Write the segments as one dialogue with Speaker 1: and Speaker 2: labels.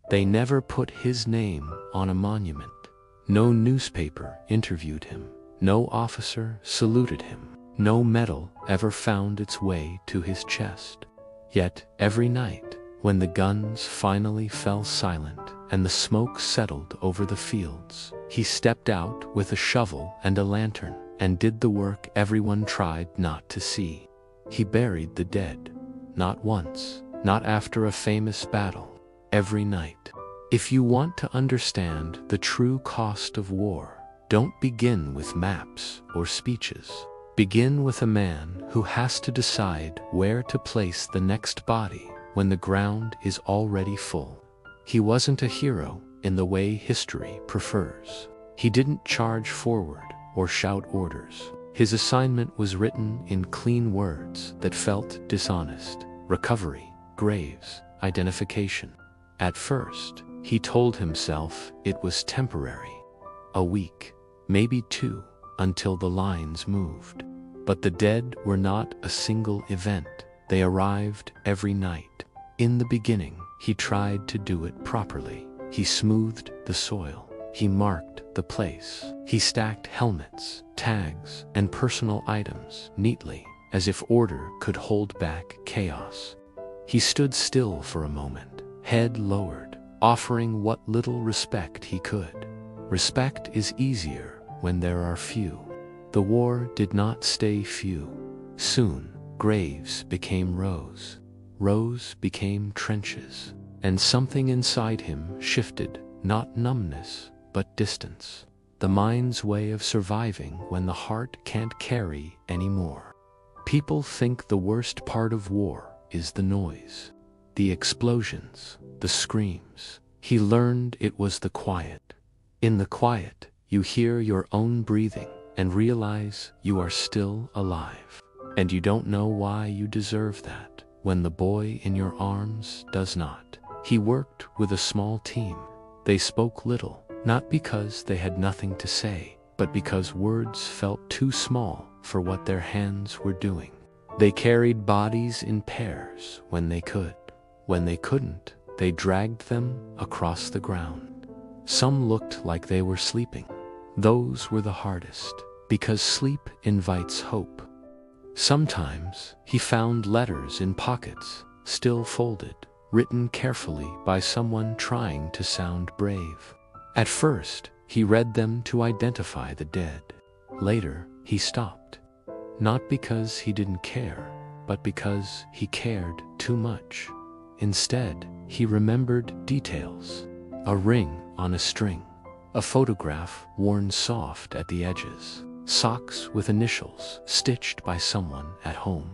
Speaker 1: They never put his name on a monument. No newspaper interviewed him. No officer saluted him. No medal ever found its way to his chest. Yet every night, when the guns finally fell silent and the smoke settled over the fields, he stepped out with a shovel and a lantern and did the work everyone tried not to see. He buried the dead. Not once, not after a famous battle, every night. If you want to understand the true cost of war, don't begin with maps or speeches. Begin with a man who has to decide where to place the next body when the ground is already full. He wasn't a hero in the way history prefers. He didn't charge forward or shout orders. His assignment was written in clean words that felt dishonest: recovery, graves, identification. At first, he told himself it was temporary. A week, maybe 2, until the lines moved. But the dead were not a single event. They arrived every night. In the beginning, he tried to do it properly. He smoothed the soil. He marked the place. He stacked helmets, tags, and personal items neatly, as if order could hold back chaos. He stood still for a moment, head lowered, offering what little respect he could. Respect is easier when there are few. The war did not stay few. Soon, graves became rows. Rows became trenches. And something inside him shifted, not numbness, but distance. The mind's way of surviving when the heart can't carry anymore. People think the worst part of war is the noise. The explosions, the screams. He learned it was the quiet. In the quiet, you hear your own breathing and realize you are still alive. And you don't know why you deserve that when the boy in your arms does not. He worked with a small team. They spoke little, not because they had nothing to say, but because words felt too small for what their hands were doing. They carried bodies in pairs when they could. When they couldn't, they dragged them across the ground. Some looked like they were sleeping. Those were the hardest, because sleep invites hope. Sometimes he found letters in pockets, still folded, written carefully by someone trying to sound brave. At first, he read them to identify the dead. Later, he stopped. Not because he didn't care, but because he cared too much. Instead, he remembered details. A ring on a string. A photograph worn soft at the edges. Socks with initials stitched by someone at home.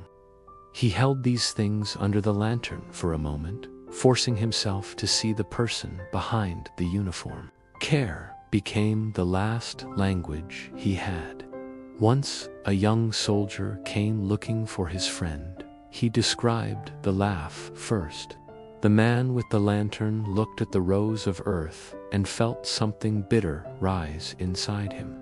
Speaker 1: He held these things under the lantern for a moment, forcing himself to see the person behind the uniform. Care became the last language he had. Once a young soldier came looking for his friend. He described the laugh first. The man with the lantern looked at the rows of earth and felt something bitter rise inside him.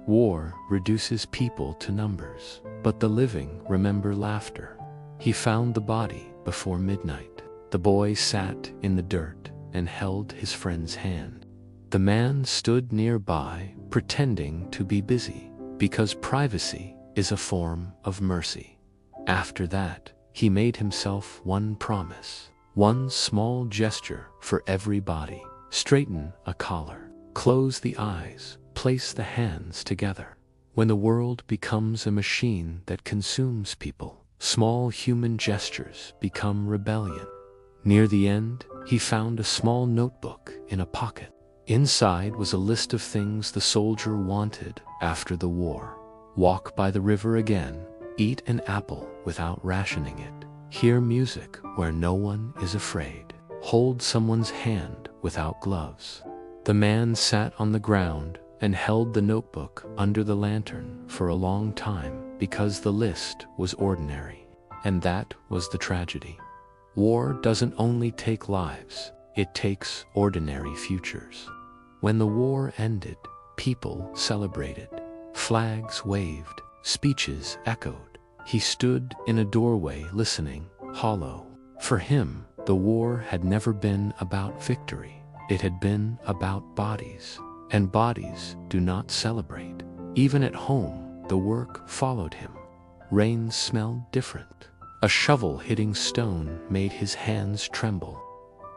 Speaker 1: War reduces people to numbers, but the living remember laughter. He found the body before midnight. The boy sat in the dirt and held his friend's hand. The man stood nearby, pretending to be busy, because privacy is a form of mercy. After that, he made himself one promise, one small gesture for every body. Straighten a collar, close the eyes, place the hands together. When the world becomes a machine that consumes people, small human gestures become rebellion. Near the end, he found a small notebook in a pocket. Inside was a list of things the soldier wanted after the war. Walk by the river again, eat an apple without rationing it, hear music where no one is afraid, hold someone's hand without gloves. The man sat on the ground and held the notebook under the lantern for a long time because the list was ordinary. And that was the tragedy. War doesn't only take lives, it takes ordinary futures. When the war ended, people celebrated. Flags waved, speeches echoed. He stood in a doorway listening, hollow. For him, The war had never been about victory. It had been about bodies. And bodies do not celebrate. Even at home, the work followed him. Rain smelled different. A shovel hitting stone made his hands tremble.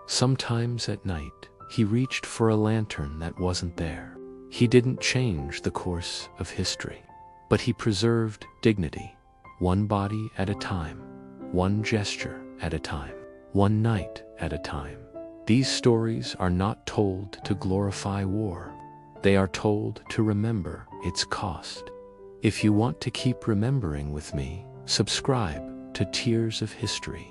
Speaker 1: Sometimes at night, he reached for a lantern that wasn't there. He didn't change the course of history, but he preserved dignity, one body at a time, one gesture at a time, one night at a time. These stories are not told to glorify war. They are told to remember its cost. If you want to keep remembering with me, subscribe to Tears of History.